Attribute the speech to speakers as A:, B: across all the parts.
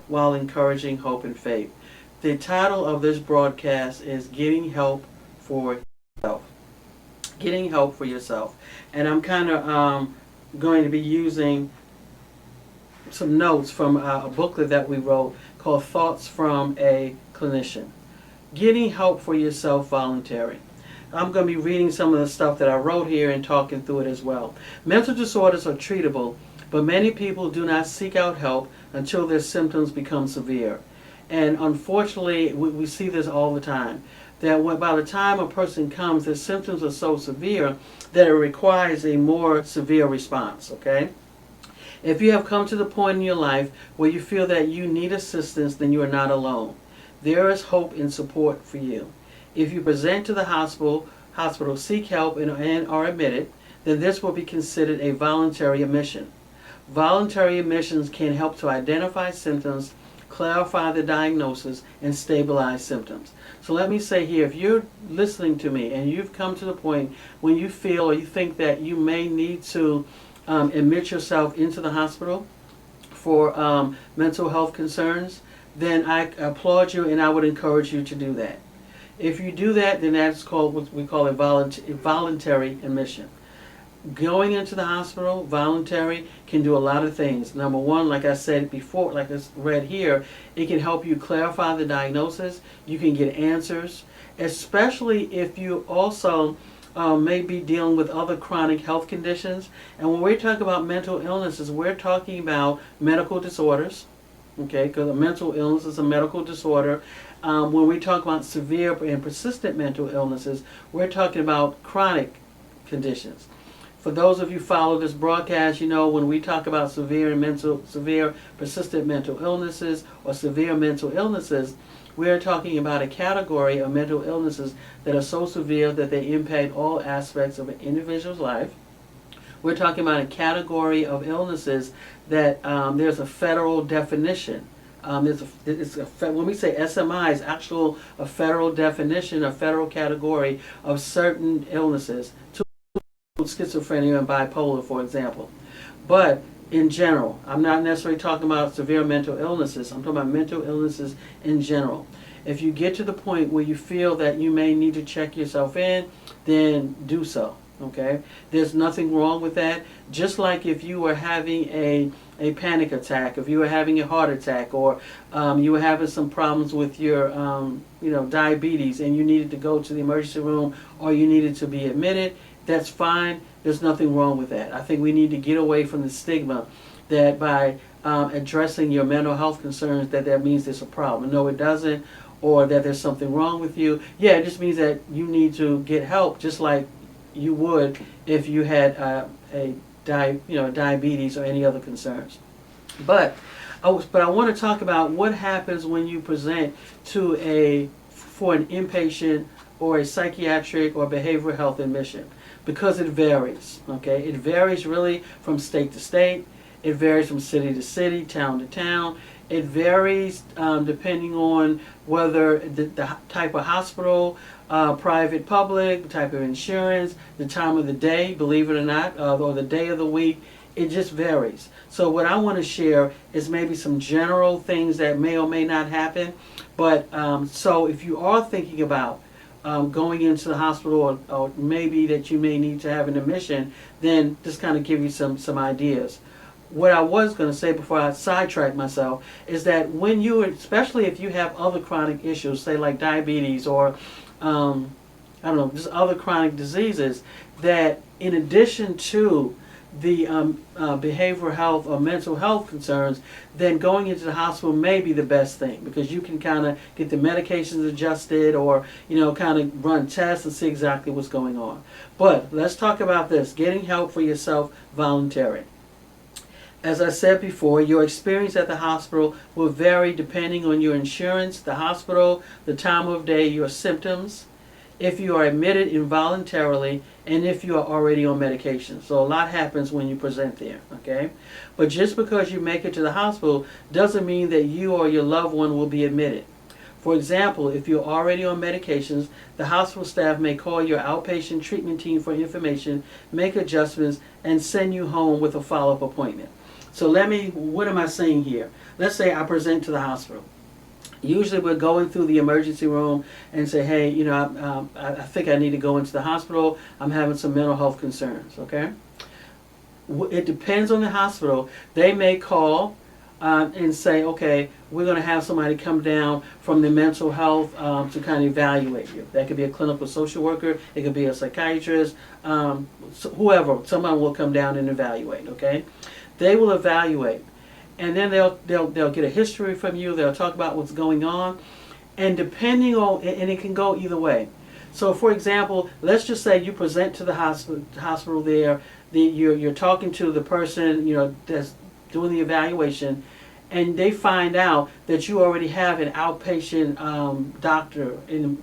A: while encouraging hope and faith. The title of this broadcast is Getting Help for Yourself. Getting Help for Yourself. And I'm kind of going to be using some notes from a booklet that we wrote called Thoughts from a Clinician. Getting Help for Yourself Voluntary. I'm going to be reading some of the stuff that I wrote here and talking through it as well. Mental disorders are treatable, but many people do not seek out help until their symptoms become severe. And unfortunately, we see this all the time, that by the time a person comes, their symptoms are so severe that it requires a more severe response, okay? If you have come to the point in your life where you feel that you need assistance, then you are not alone. There is hope and support for you. If you present to the hospital, seek help and are admitted, then this will be considered a voluntary admission. Voluntary admissions can help to identify symptoms, clarify the diagnosis, and stabilize symptoms. So let me say here, if you're listening to me and you've come to the point when you feel or you think that you may need to admit yourself into the hospital for mental health concerns, then I applaud you and I would encourage you to do that. If you do that, then that's called what we call a voluntary admission. Going into the hospital, voluntary, can do a lot of things. Number one, like I said before, like I read here, it can help you clarify the diagnosis. You can get answers, especially if you also may be dealing with other chronic health conditions. And when we talk about mental illnesses, we're talking about medical disorders, okay, because a mental illness is a medical disorder. When we talk about severe and persistent mental illnesses, we're talking about chronic conditions. For those of you who follow this broadcast, you know when we talk about severe persistent mental illnesses or severe mental illnesses, we're talking about a category of mental illnesses that are so severe that they impact all aspects of an individual's life. We're talking about a category of illnesses that there's a federal definition. When we say SMI, it's a federal definition, a federal category of certain illnesses. Schizophrenia and bipolar, for example. But in general, I'm not necessarily talking about severe mental illnesses. I'm talking about mental illnesses in general. If you get to the point where you feel that you may need to check yourself in, then do so. Okay? There's nothing wrong with that. Just like if you were having a panic attack, if you were having a heart attack, or you were having some problems with your diabetes and you needed to go to the emergency room or you needed to be admitted, that's fine. There's nothing wrong with that. I think we need to get away from the stigma that by addressing your mental health concerns that means there's a problem. No, it doesn't, or that there's something wrong with you. Yeah, it just means that you need to get help, just like you would if you had diabetes or any other concerns. But I want to talk about what happens when you present for an inpatient or a psychiatric or behavioral health admission. Because it varies, okay? It varies really from state to state. It varies from city to city, town to town. It varies depending on whether the type of hospital, private, public, the type of insurance, the time of the day, believe it or not, or the day of the week. It just varies. So what I want to share is maybe some general things that may or may not happen. But so if you are thinking about going into the hospital or maybe that you may need to have an admission, then just kind of give you some ideas. What I was going to say before I sidetrack myself is that when especially if you have other chronic issues, say like diabetes or just other chronic diseases, that in addition to the behavioral health or mental health concerns, then going into the hospital may be the best thing, because you can kind of get the medications adjusted or kind of run tests and see exactly what's going on. But let's talk about this, getting help for yourself voluntary. As I said before, your experience at the hospital will vary depending on your insurance, the hospital, the time of day, your symptoms, if you are admitted involuntarily, and if you are already on medication. So a lot happens when you present there, okay? But just because you make it to the hospital doesn't mean that you or your loved one will be admitted. For example, if you're already on medications, the hospital staff may call your outpatient treatment team for information, make adjustments, and send you home with a follow-up appointment. So what am I saying here? Let's say I present to the hospital. Usually we're going through the emergency room and say, hey, I think I need to go into the hospital. I'm having some mental health concerns, okay? It depends on the hospital. They may call and say, okay, we're going to have somebody come down from the mental health to kind of evaluate you. That could be a clinical social worker. It could be a psychiatrist, whoever. Someone will come down and evaluate, okay? They will evaluate. And then they'll get a history from you. They'll talk about what's going on. And depending on, and it can go either way. So for example, let's just say you present to the hospital there, you're talking to the person, that's doing the evaluation, and they find out that you already have an outpatient doctor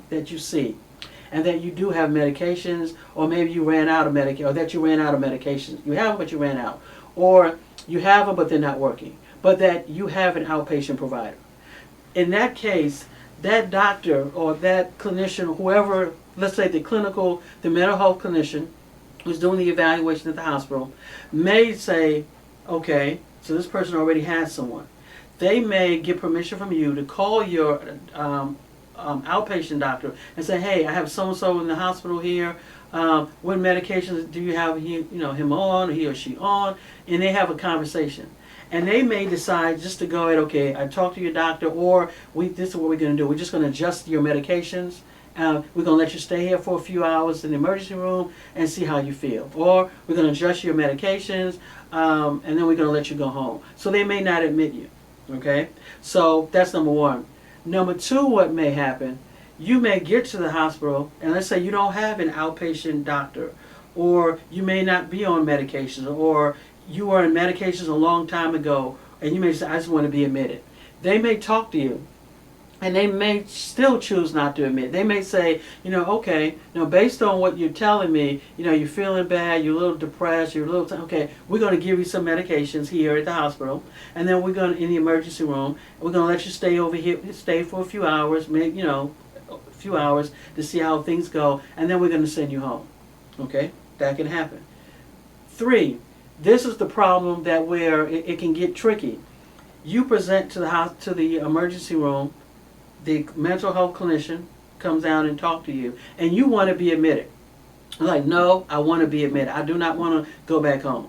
A: that you see, and that you do have medications, or maybe you ran out of medication, or that you ran out of medications. You have them, but you ran out. Or you have them, but they're not working. But that you have an outpatient provider. In that case, that doctor or that clinician, whoever, let's say the mental health clinician who's doing the evaluation at the hospital, may say, okay, so this person already has someone. They may get permission from you to call your outpatient doctor and say, hey, I have so-and-so in the hospital here. What medications do you have him on, or he or she on? And they have a conversation. And they may decide just to go ahead, okay, I talked to your doctor, or this is what we're going to do. We're just going to adjust your medications. We're going to let you stay here for a few hours in the emergency room and see how you feel. Or we're going to adjust your medications, and then we're going to let you go home. So they may not admit you, okay? So that's number one. Number two, what may happen, you may get to the hospital, and let's say you don't have an outpatient doctor, or you may not be on medications, or you were on medications a long time ago, and you may say, I just want to be admitted. They may talk to you, and they may still choose not to admit. They may say, okay, based on what you're telling me, you're feeling bad, you're a little depressed, okay, we're going to give you some medications here at the hospital, and then we're going to, in the emergency room, we're going to let you stay over here, stay for a few hours, maybe, a few hours to see how things go, and then we're going to send you home. Okay, that can happen. 3, this is the problem that where it can get tricky. You present to the emergency room, the mental health clinician comes down and talk to you, and you want to be admitted. Like, no, I want to be admitted. I do not want to go back home.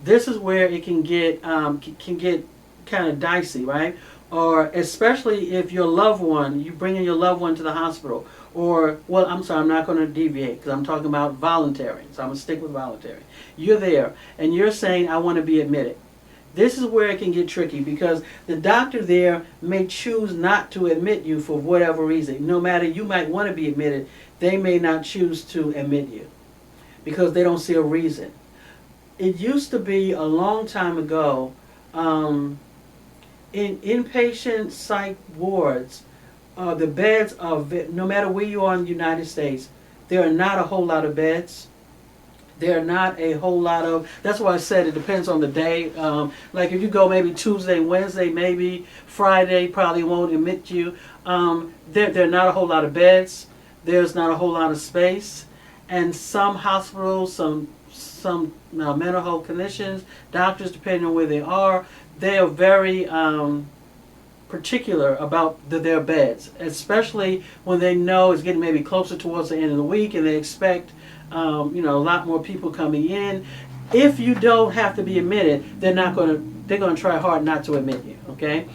A: This is where it can get kind of dicey, right? Or especially if your loved one, you bring in your loved one to the hospital, or, well, I'm sorry, I'm not going to deviate because I'm talking about voluntary, so I'm going to stick with voluntary. You're there, and you're saying, I want to be admitted. This is where it can get tricky because the doctor there may choose not to admit you for whatever reason. No matter you might want to be admitted, they may not choose to admit you because they don't see a reason. It used to be a long time ago, in inpatient psych wards, the beds are, no matter where you are in the United States, there are not a whole lot of beds. There are not a whole lot of, that's why I said it depends on the day. Like if you go maybe Tuesday, Wednesday, maybe Friday, probably won't admit you. There are not a whole lot of beds. There's not a whole lot of space. And some hospitals, some mental health clinicians, doctors, depending on where they are very particular about their beds, especially when they know it's getting maybe closer towards the end of the week and they expect a lot more people coming in. If you don't have to be admitted, they're going to try hard not to admit you, okay?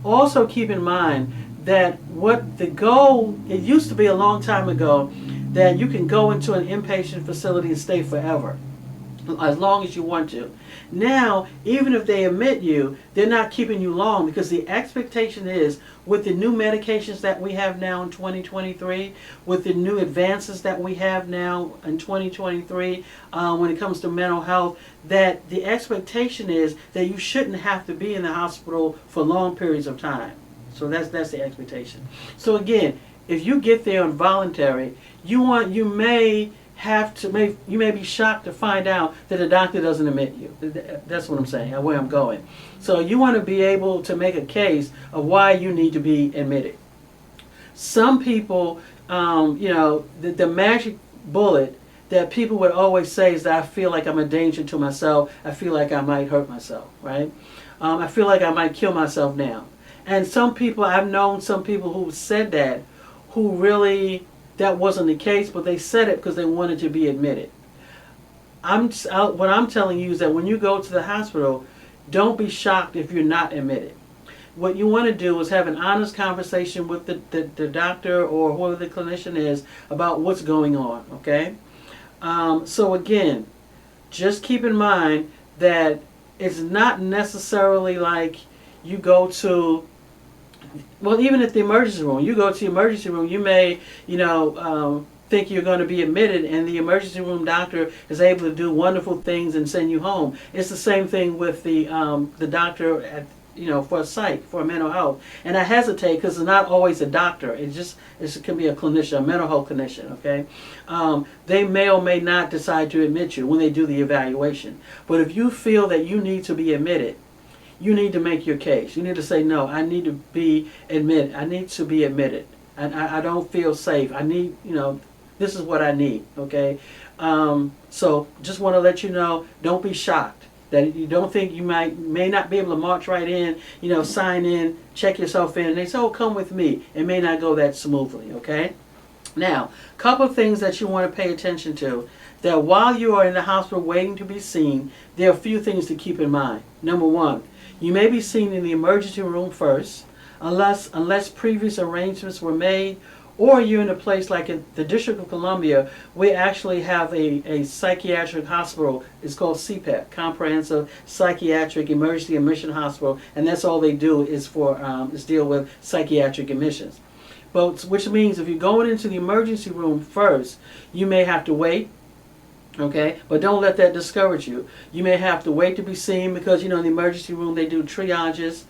A: Also keep in mind that it used to be a long time ago that you can go into an inpatient facility and stay forever, as long as you want to. Now, even if they admit you, they're not keeping you long because the expectation is with the new medications that we have now in 2023, with the new advances that we have now in 2023 when it comes to mental health, that the expectation is that you shouldn't have to be in the hospital for long periods of time. So that's the expectation. So again, if you get there on voluntary, you may be shocked to find out that a doctor doesn't admit you. That's what I'm saying, where I'm going. So you want to be able to make a case of why you need to be admitted. Some people, the magic bullet that people would always say is that I feel like I'm a danger to myself. I feel like I might hurt myself, right? I feel like I might kill myself now. And some people, I've known some people who said that, who really, that wasn't the case, but they said it because they wanted to be admitted. What I'm telling you is that when you go to the hospital, don't be shocked if you're not admitted. What you want to do is have an honest conversation with the doctor or whoever the clinician is about what's going on, okay? So again, just keep in mind that it's not necessarily like you go to, well, even at the emergency room, you go to the emergency room, you may, think you're going to be admitted, and the emergency room doctor is able to do wonderful things and send you home. It's the same thing with the doctor at, for a psych, for mental health. And I hesitate because it's not always a doctor. It can be a clinician, a mental health clinician, okay? They may or may not decide to admit you when they do the evaluation. But if you feel that you need to be admitted, you need to make your case. You need to say, no, I need to be admitted. I need to be admitted. I don't feel safe. I need, this is what I need, okay? So just want to let you know, don't be shocked that you don't think you may not be able to march right in, sign in, check yourself in, and they say, oh, come with me. It may not go that smoothly, okay? Now, a couple of things that you want to pay attention to, that while you are in the hospital waiting to be seen, there are a few things to keep in mind. Number one, you may be seen in the emergency room first, unless previous arrangements were made, or you're in a place like in the District of Columbia, we actually have a psychiatric hospital. It's called CPEC, Comprehensive Psychiatric Emergency Admission Hospital, and that's all they do is deal with psychiatric admissions. But which means if you're going into the emergency room first, you may have to wait. Okay, but don't let that discourage you. You may have to wait to be seen because, in the emergency room they do triages.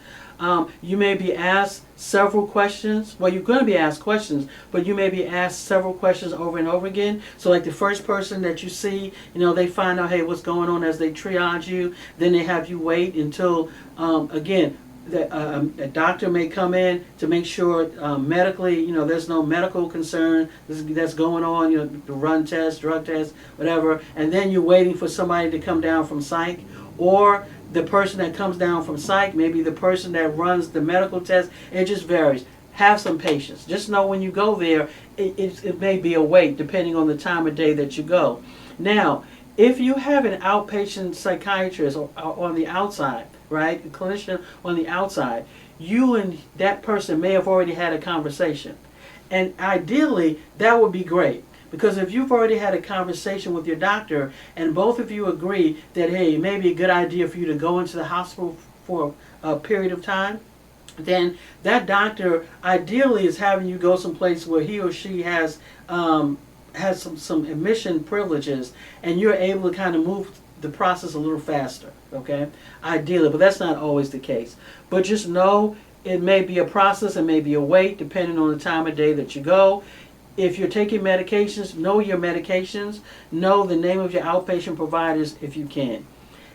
A: You may be asked several questions. Well, you're going to be asked questions, but you may be asked several questions over and over again. So like the first person that you see, they find out, hey, what's going on as they triage you. Then they have you wait until, again, a doctor may come in to make sure medically, there's no medical concern that's going on, the run test, drug test, whatever. And then you're waiting for somebody to come down from psych, or the person that comes down from psych, maybe the person that runs the medical test. It just varies. Have some patience. Just know when you go there, it may be a wait depending on the time of day that you go. Now, if you have an outpatient psychiatrist on the outside, right, a clinician on the outside, you and that person may have already had a conversation. And ideally, that would be great. Because if you've already had a conversation with your doctor and both of you agree that, hey, it may be a good idea for you to go into the hospital for a period of time, then that doctor ideally is having you go someplace where he or she has some admission privileges, and you're able to kind of move the process a little faster, okay? Ideally, but that's not always the case. But just know it may be a process, it may be a wait, depending on the time of day that you go. If you're taking medications, know your medications. Know the name of your outpatient providers if you can.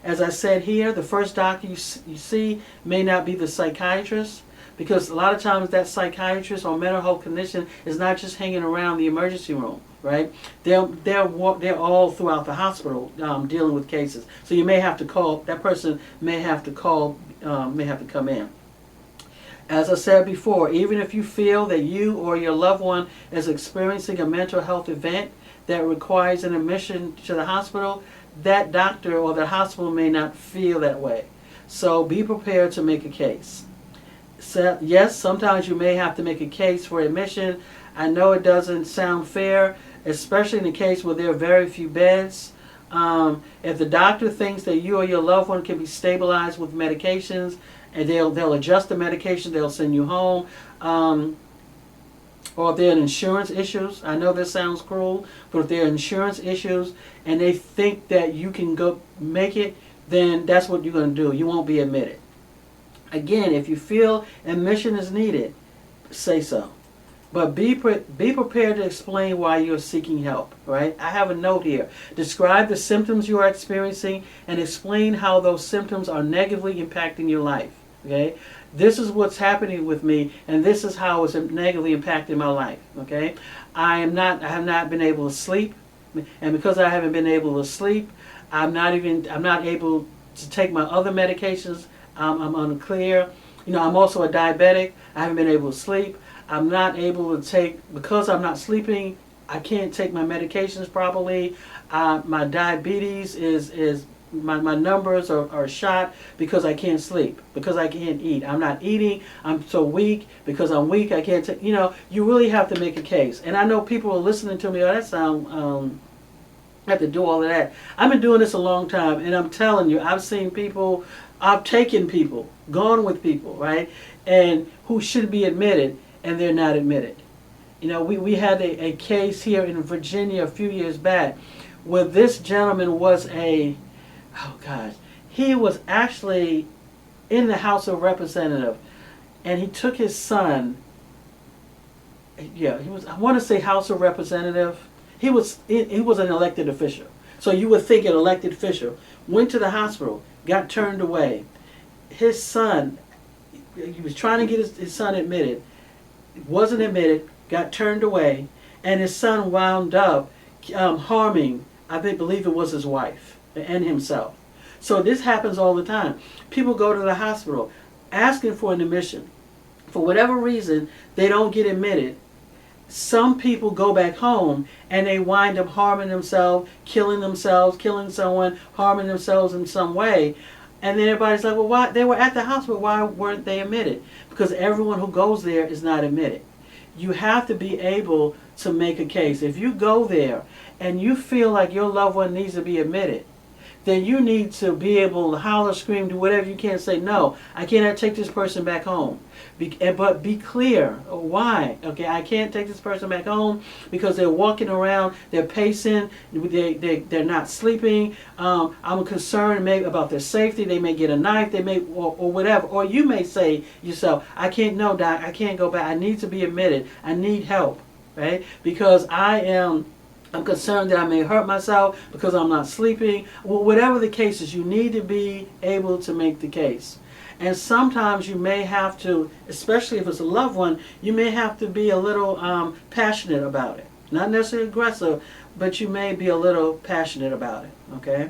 A: As I said here, the first doctor you see may not be the psychiatrist, because a lot of times that psychiatrist or mental health clinician is not just hanging around the emergency room, right? They're all throughout the hospital dealing with cases. So you may have to call, that person may have to come in. As I said before, even if you feel that you or your loved one is experiencing a mental health event that requires an admission to the hospital, that doctor or the hospital may not feel that way. So be prepared to make a case. So, yes, sometimes you may have to make a case for admission. I know it doesn't sound fair, especially in the case where there are very few beds. If the doctor thinks that you or your loved one can be stabilized with medications, and they'll adjust the medication, they'll send you home. Or if there are insurance issues, I know this sounds cruel, but if there are insurance issues and they think that you can go make it, then that's what you're going to do. You won't be admitted. Again, if you feel admission is needed, say so. But be prepared to explain why you're seeking help, right? I have a note here. Describe the symptoms you are experiencing and explain how those symptoms are negatively impacting your life, okay? This is what's happening with me, and this is how it's negatively impacting my life, okay? I have not been able to sleep. And because I haven't been able to sleep, I'm not able to take my other medications. I'm unclear. I'm also a diabetic. I haven't been able to sleep. I'm not able to take, because I'm not sleeping, I can't take my medications properly. My diabetes is my numbers are shot because I can't sleep, because I can't eat. I'm not eating. I'm so weak. Because I'm weak, I can't take, you really have to make a case. And I know people are listening to me, oh, that sound, I have to do all of that. I've been doing this a long time, and I'm telling you, I've seen people, I've taken people, gone with people, right, and who should be admitted, and they're not admitted. We had a case here in Virginia a few years back where this gentleman was he was actually in the House of Representatives, and he took his son, he was, I want to say House of Representative. He was an elected official. So you would think an elected official went to the hospital, got turned away. His son, he was trying to get his son admitted, wasn't admitted, got turned away, and his son wound up harming, I believe it was his wife and himself. So this happens all the time. People go to the hospital asking for an admission. For whatever reason, they don't get admitted. Some people go back home and they wind up harming themselves, killing someone, harming themselves in some way. And then everybody's like, well, why? They were at the hospital. Why weren't they admitted? Because everyone who goes there is not admitted. You have to be able to make a case. If you go there and you feel like your loved one needs to be admitted, then you need to be able to holler, scream, do whatever you can. Say, no, I cannot take this person back home. But be clear. Why? Okay, I can't take this person back home because they're walking around, they're pacing, they're not sleeping. I'm concerned maybe about their safety. They may get a knife, they may, or whatever. Or you may say yourself, I can't, no, doc, I can't go back. I need to be admitted. I need help, right? Because I'm concerned that I may hurt myself because I'm not sleeping. Well, whatever the case is, you need to be able to make the case. And sometimes you may have to, especially if it's a loved one, you may have to be a little passionate about it. Not necessarily aggressive, but you may be a little passionate about it, okay?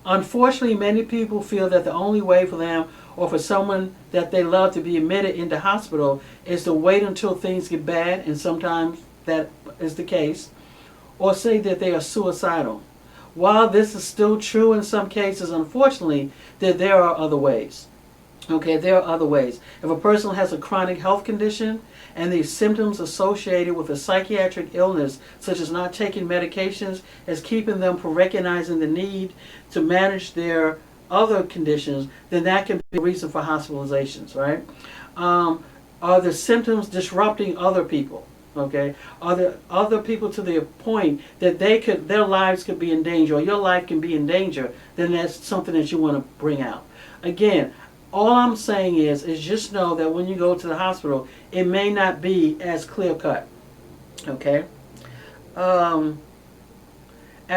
A: Unfortunately, many people feel that the only way for them or for someone that they love to be admitted into hospital is to wait until things get bad, and sometimes that is the case, or say that they are suicidal. While this is still true in some cases, unfortunately, that there are other ways. Okay, there are other ways. If a person has a chronic health condition and the symptoms associated with a psychiatric illness, such as not taking medications, is keeping them from recognizing the need to manage their other conditions, then that can be a reason for hospitalizations, right? Are the symptoms disrupting other people? Okay, are there other people to the point that their lives could be in danger, or your life can be in danger? Then that's something that you want to bring out. Again, all I'm saying is just know that when you go to the hospital, it may not be as clear cut. Okay. At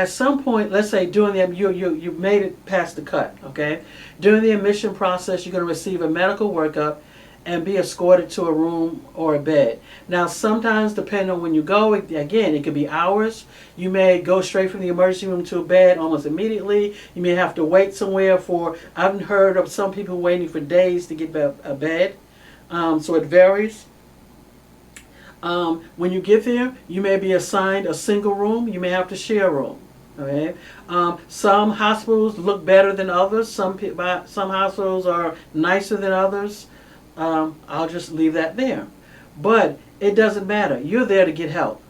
A: some point, let's say during you made it past the cut. Okay. During the admission process, you're going to receive a medical workup and be escorted to a room or a bed. Now, sometimes, depending on when you go, again, it could be hours. You may go straight from the emergency room to a bed almost immediately. You may have to wait somewhere I've heard of some people waiting for days to get a bed. So it varies. When you get there, you may be assigned a single room. You may have to share a room. Okay. Some hospitals look better than others. Some hospitals are nicer than others. I'll just leave that there. But it doesn't matter. You're there to get help.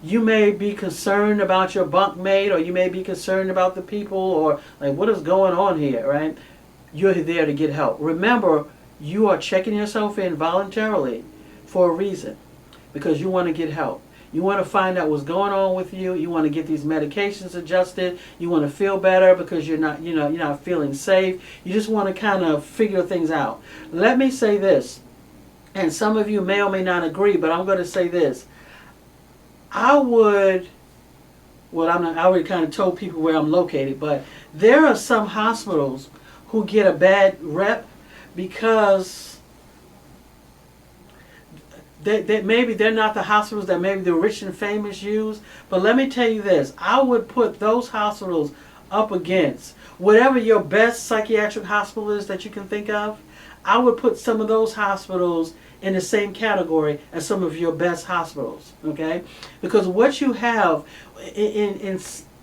A: You may be concerned about your bunkmate, or you may be concerned about the people, or like, what is going on here, right? You're there to get help. Remember, you are checking yourself in voluntarily for a reason, because you want to get help. You want to find out what's going on with you. You want to get these medications adjusted. You want to feel better because you're not feeling safe. You just want to kind of figure things out. Let me say this, and some of you may or may not agree, but I'm going to say this. I already kind of told people where I'm located, but there are some hospitals who get a bad rep because that maybe they're not the hospitals that maybe the rich and famous use, but let me tell you this, I would put those hospitals up against whatever your best psychiatric hospital is that you can think of. I would put some of those hospitals in the same category as some of your best hospitals, okay? Because what you have in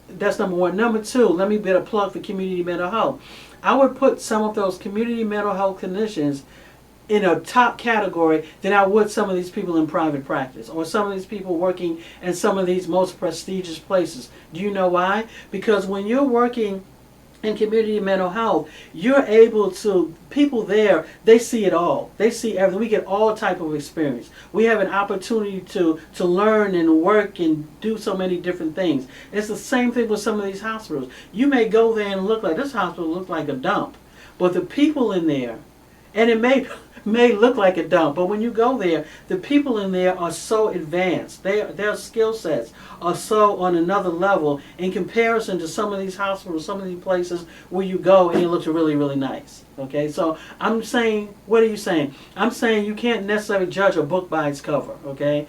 A: that's number one. Number two, let me get a plug for community mental health. I would put some of those community mental health clinicians in a top category than I would some of these people in private practice or some of these people working in some of these most prestigious places. Do you know why? Because when you're working in community mental health, you're able to, people there, they see it all. They see everything. We get all type of experience. We have an opportunity to learn and work and do so many different things. It's the same thing with some of these hospitals. You may go there and look like, this hospital looks like a dump, but the people in there, and it may look like a dump, but when you go there, the people in there are so advanced. Their skill sets are so on another level in comparison to some of these hospitals, some of these places where you go and it looks really, really nice. Okay, so I'm saying, what are you saying? I'm saying you can't necessarily judge a book by its cover, okay?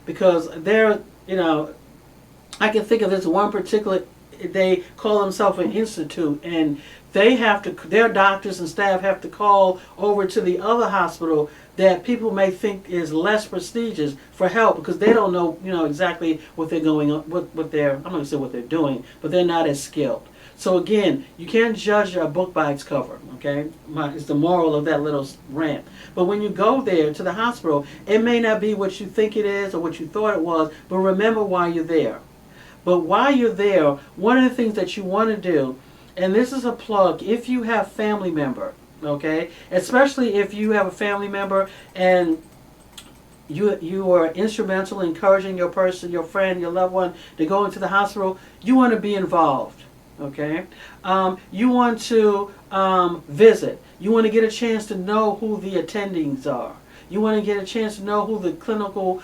A: Because there, I can think of this one particular, they call themselves an institute, and they have to, their doctors and staff have to call over to the other hospital that people may think is less prestigious for help because they don't know, exactly what they're going on, what they're, I'm not going to say what they're doing, but they're not as skilled. So again, you can't judge a book by its cover, okay? It's the moral of that little rant. But when you go there to the hospital, it may not be what you think it is or what you thought it was, but remember why you're there. But while you're there, one of the things that you want to do, and this is a plug, if you have family member, okay, especially if you have a family member and you are instrumental in encouraging your person, your friend, your loved one to go into the hospital, you want to be involved, okay? You want to visit. You want to get a chance to know who the attendings are. You want to get a chance to know who the clinical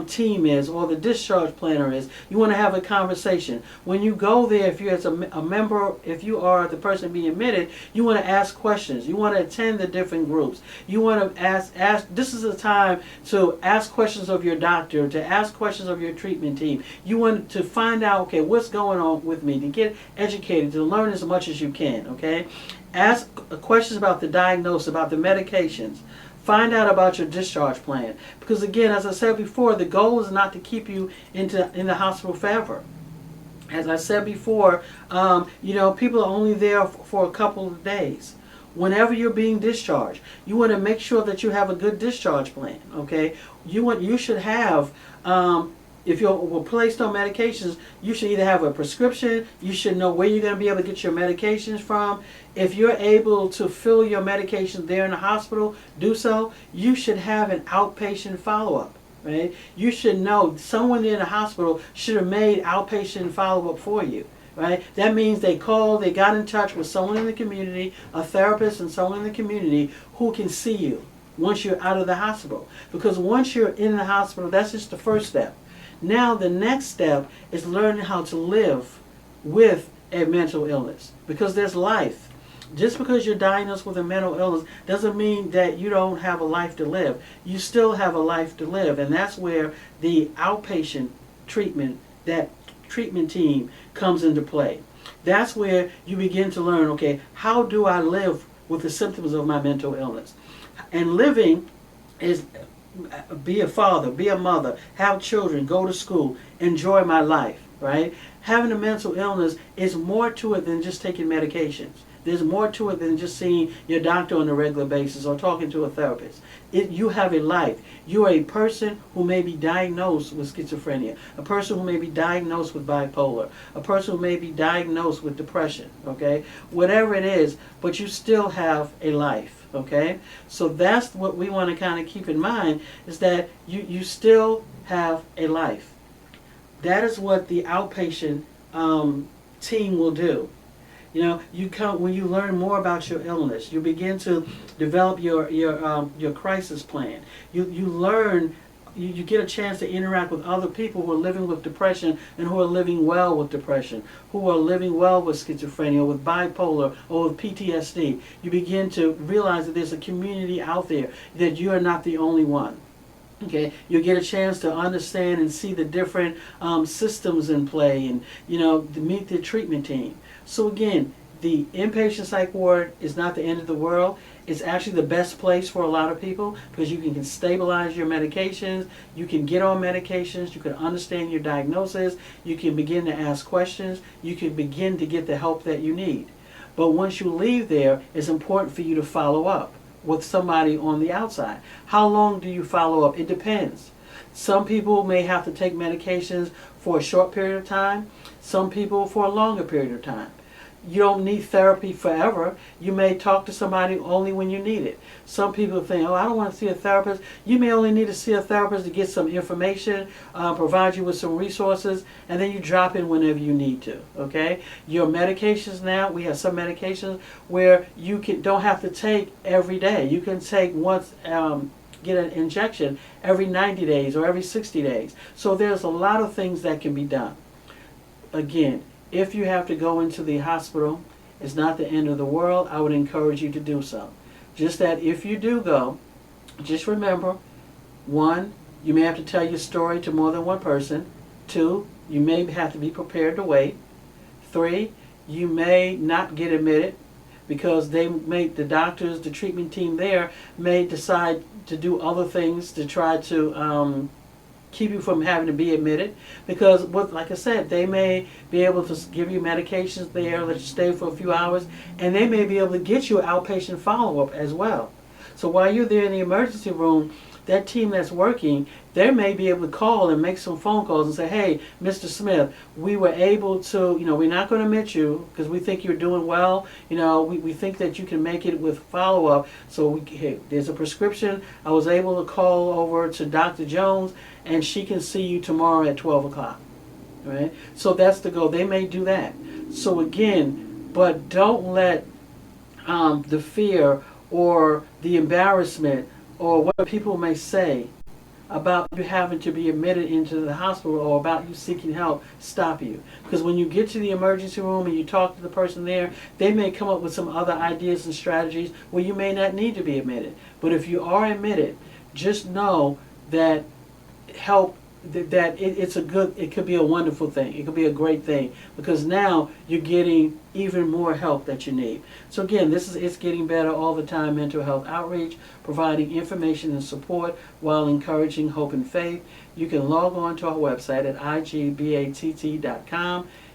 A: team is or the discharge planner is. You want to have a conversation. When you go there, if you're as a member, if you are the person being admitted, you want to ask questions. You want to attend the different groups. You want to ask, this is a time to ask questions of your doctor, to ask questions of your treatment team. You want to find out, okay, what's going on with me, to get educated, to learn as much as you can, okay? Ask questions about the diagnosis, about the medications. Find out about your discharge plan. Because again, as I said before, the goal is not to keep you in the hospital forever. As I said before, people are only there for a couple of days. Whenever you're being discharged, you want to make sure that you have a good discharge plan, okay? You should have, if you're placed on medications, you should either have a prescription, you should know where you're going to be able to get your medications from. If you're able to fill your medications there in the hospital, do so. You should have an outpatient follow-up, right? You should know someone in the hospital should have made outpatient follow-up for you, right? That means they got in touch with someone in the community, a therapist and someone in the community who can see you once you're out of the hospital. Because once you're in the hospital, that's just the first step. Now the next step is learning how to live with a mental illness, because there's life. Just because you're diagnosed with a mental illness doesn't mean that you don't have a life to live. You still have a life to live, and that's where the outpatient treatment, that treatment team comes into play. That's where you begin to learn, okay, how do I live with the symptoms of my mental illness? And living is be a father, be a mother, have children, go to school, enjoy my life, right? Having a mental illness is more to it than just taking medications. There's more to it than just seeing your doctor on a regular basis or talking to a therapist. You have a life. You are a person who may be diagnosed with schizophrenia, a person who may be diagnosed with bipolar, a person who may be diagnosed with depression, okay? Whatever it is, but you still have a life, okay? So that's what we want to kind of keep in mind, is that you still have a life. That is what the outpatient team will do. When you learn more about your illness, you begin to develop your crisis plan. You learn, you get a chance to interact with other people who are living with depression and who are living well with depression, who are living well with schizophrenia, with bipolar, or with PTSD. You begin to realize that there's a community out there, that you are not the only one. Okay, you'll get a chance to understand and see the different systems in play, and to meet the treatment team. So again, the inpatient psych ward is not the end of the world. It's actually the best place for a lot of people because you can stabilize your medications, you can get on medications, you can understand your diagnosis, you can begin to ask questions, you can begin to get the help that you need. But once you leave there, it's important for you to follow up with somebody on the outside. How long do you follow up? It depends. Some people may have to take medications for a short period of time, some people for a longer period of time. You don't need therapy forever. You may talk to somebody only when you need it. Some people think, oh, I don't want to see a therapist. You may only need to see a therapist to get some information, provide you with some resources, and then you drop in whenever you need to, okay? Your medications now, we have some medications where you don't have to take every day. You can take once, get an injection every 90 days or every 60 days. So there's a lot of things that can be done. Again, if you have to go into the hospital, it's not the end of the world. I would encourage you to do so. Just that if you do go, just remember, 1, you may have to tell your story to more than one person. 2, you may have to be prepared to wait. 3, you may not get admitted because the doctors, the treatment team there may decide to do other things to try to keep you from having to be admitted, because like I said, they may be able to give you medications there, let you stay for a few hours, and they may be able to get you outpatient follow-up as well. So while you're there in the emergency room, that team that's working, they may be able to call and make some phone calls and say, hey, Mr. Smith, we were able to, we're not going to admit you because we think you're doing well. We think that you can make it with follow-up. So hey, there's a prescription. I was able to call over to Dr. Jones, and she can see you tomorrow at 12 o'clock. Right? So that's the goal. They may do that. So again, but don't let the fear or the embarrassment or what people may say about you having to be admitted into the hospital or about you seeking help stop you. Because when you get to the emergency room and you talk to the person there, they may come up with some other ideas and strategies where you may not need to be admitted. But if you are admitted, just know that it could be a wonderful thing. It could be a great thing because now you're getting even more help that you need. So again, It's Getting Better All the Time Mental Health Outreach, providing information and support while encouraging hope and faith. You can log on to our website at igbatt.com.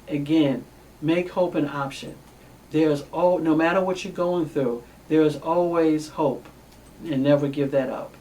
A: Again, make hope an option. No matter what you're going through, there is always hope, and never give that up.